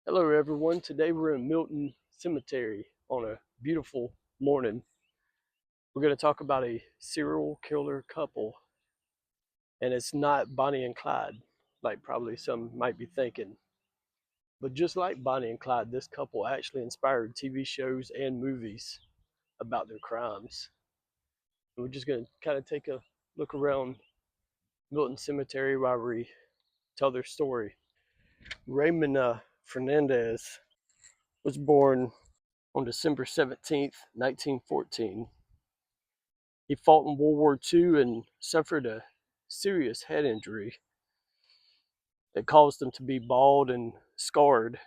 Hello everyone, today we're in Milton Cemetery on a beautiful morning. We're going to talk about a serial killer couple, and it's not Bonnie and Clyde, like probably some might be thinking. But just like Bonnie and Clyde, this couple actually inspired TV shows and movies about their crimes. And we're just going to kind of take a look around Milton Cemetery while we tell their story. Raymond Fernandez was born on December 17th, 1914. He fought in World War II and suffered a serious head injury that caused him to be bald and scarred.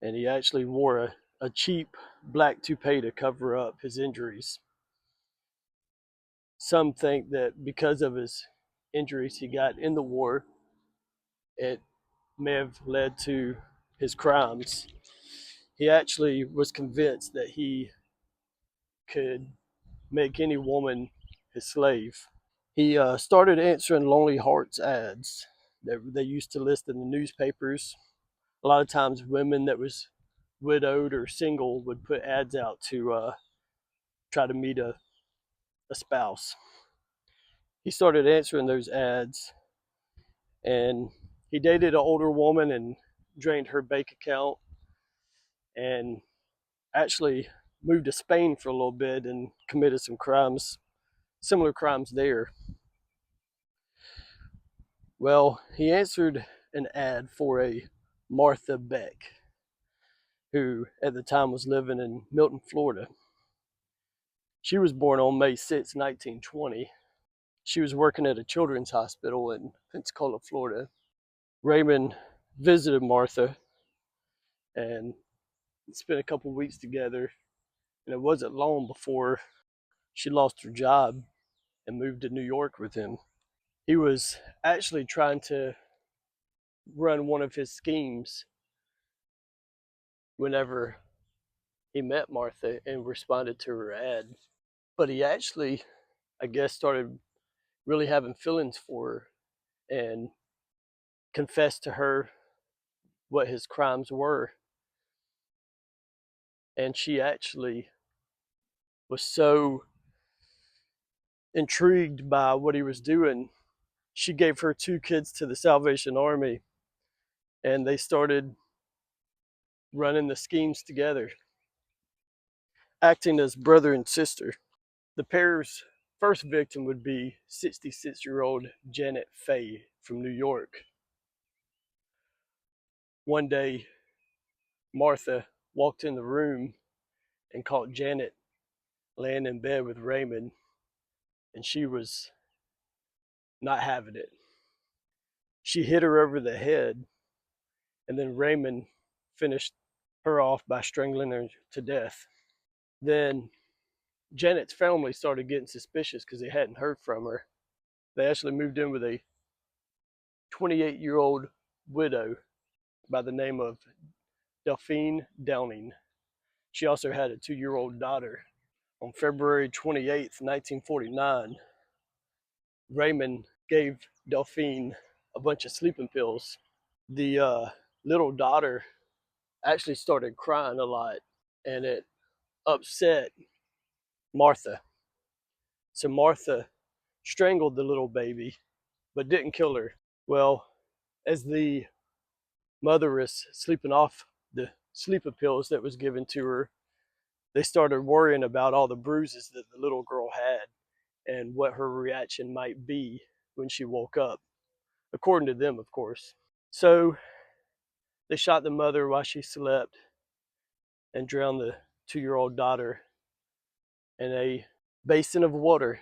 And he actually wore a cheap black toupee to cover up his injuries. Some think that because of his injuries he got in the war, it may have led to his crimes. He actually was convinced that he could make any woman his slave. He started answering Lonely Hearts ads that they used to list in the newspapers. A lot of times, women that was widowed or single would put ads out to try to meet a spouse. He started answering those ads, and he dated an older woman and drained her bank account, and actually moved to Spain for a little bit and committed some crimes, similar crimes there. Well, he answered an ad for a Martha Beck, who at the time was living in Milton, Florida. She was born on May 6, 1920. She was working at a children's hospital in Pensacola, Florida. Raymond visited Martha and spent a couple weeks together, and it wasn't long before she lost her job and moved to New York with him. He was actually trying to run one of his schemes whenever he met Martha and responded to her ad. But he actually, I guess, started really having feelings for her and confessed to her what his crimes were. And she actually was so intrigued by what he was doing, she gave her two kids to the Salvation Army, and they started running the schemes together, acting as brother and sister. The pair's first victim would be 66-year-old Janet Fay from New York. One day, Martha walked in the room and caught Janet laying in bed with Raymond, and she was not having it. She hit her over the head, and then Raymond finished her off by strangling her to death. Then Janet's family started getting suspicious because they hadn't heard from her. They actually moved in with a 28-year-old widow by the name of Delphine Downing. She also had a 2-year-old daughter. On February 28th, 1949, Raymond gave Delphine a bunch of sleeping pills. The little daughter actually started crying a lot, and it upset Martha. So Martha strangled the little baby, but didn't kill her. Well, as the mother was sleeping off the sleeping pills that was given to her, they started worrying about all the bruises that the little girl had and what her reaction might be when she woke up, according to them, of course. So they shot the mother while she slept and drowned the 2-year-old daughter in a basin of water.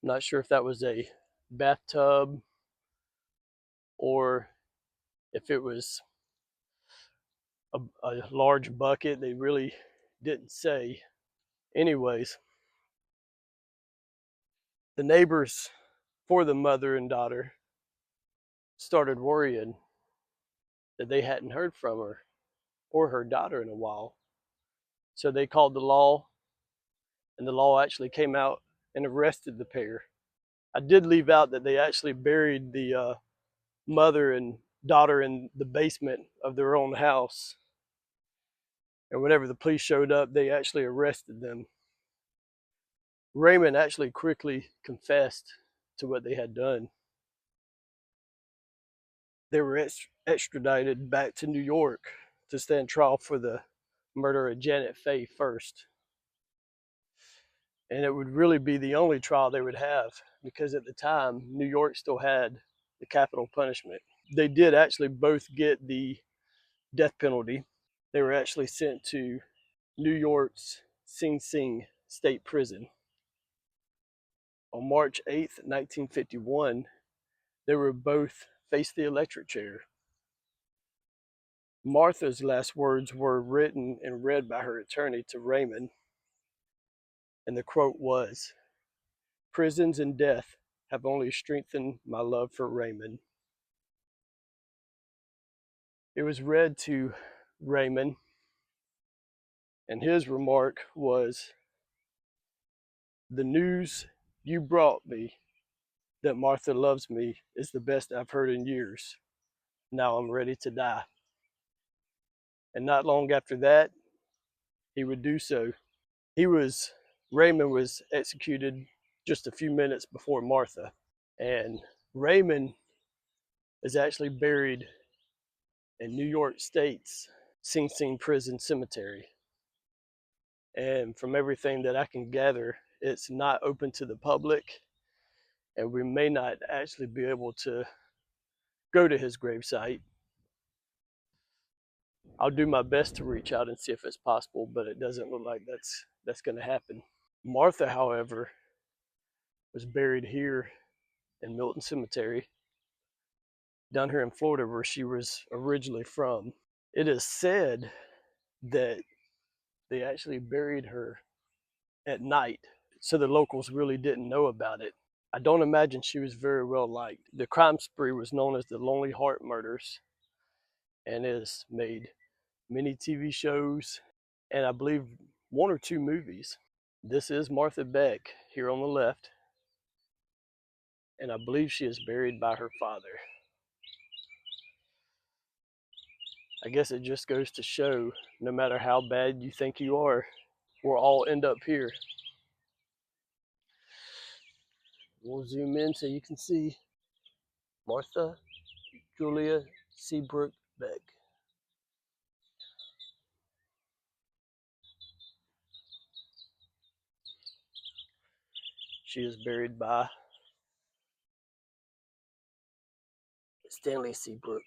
I'm not sure if that was a bathtub or if it was a large bucket. They really didn't say. Anyways, the neighbors for the mother and daughter started worrying that they hadn't heard from her or her daughter in a while. So they called the law, and the law actually came out and arrested the pair. I did leave out that they actually buried the mother and daughter in the basement of their own house. And whenever the police showed up, they actually arrested them. Raymond actually quickly confessed to what they had done. They were extradited back to New York to stand trial for the murder of Janet Faye first. And it would really be the only trial they would have, because at the time, New York still had the capital punishment. They did actually both get the death penalty. They were actually sent to New York's Sing Sing State Prison. On March 8th, 1951, they were both faced the electric chair. Martha's last words were written and read by her attorney to Raymond, and the quote was, "Prisons and death have only strengthened my love for Raymond." It was read to Raymond, and his remark was, "The news you brought me that Martha loves me is the best I've heard in years. Now I'm ready to die." And not long after that, he would do so. Raymond was executed just a few minutes before Martha. And Raymond is actually buried in New York State's Sing Sing Prison Cemetery. And from everything that I can gather, it's not open to the public, and we may not actually be able to go to his gravesite. I'll do my best to reach out and see if it's possible, but it doesn't look like that's going to happen. Martha, however, was buried here in Milton Cemetery, down here in Florida, where she was originally from. It is said that they actually buried her at night, so the locals really didn't know about it. I don't imagine she was very well liked. The crime spree was known as the Lonely Heart Murders, and has made many TV shows, and I believe 1 or 2 movies. This is Martha Beck here on the left, and I believe she is buried by her father. I guess it just goes to show, no matter how bad you think you are, we'll all end up here. We'll zoom in so you can see Martha Julia Seabrook Beck. She is buried by Stanley Seabrook.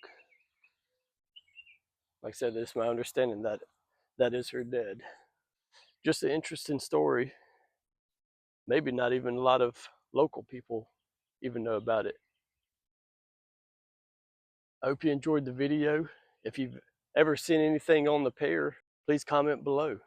Like I said, it's my understanding that that is her dead. Just an interesting story. Maybe not even a lot of local people even know about it. I hope you enjoyed the video. If you've ever seen anything on the pair, please comment below.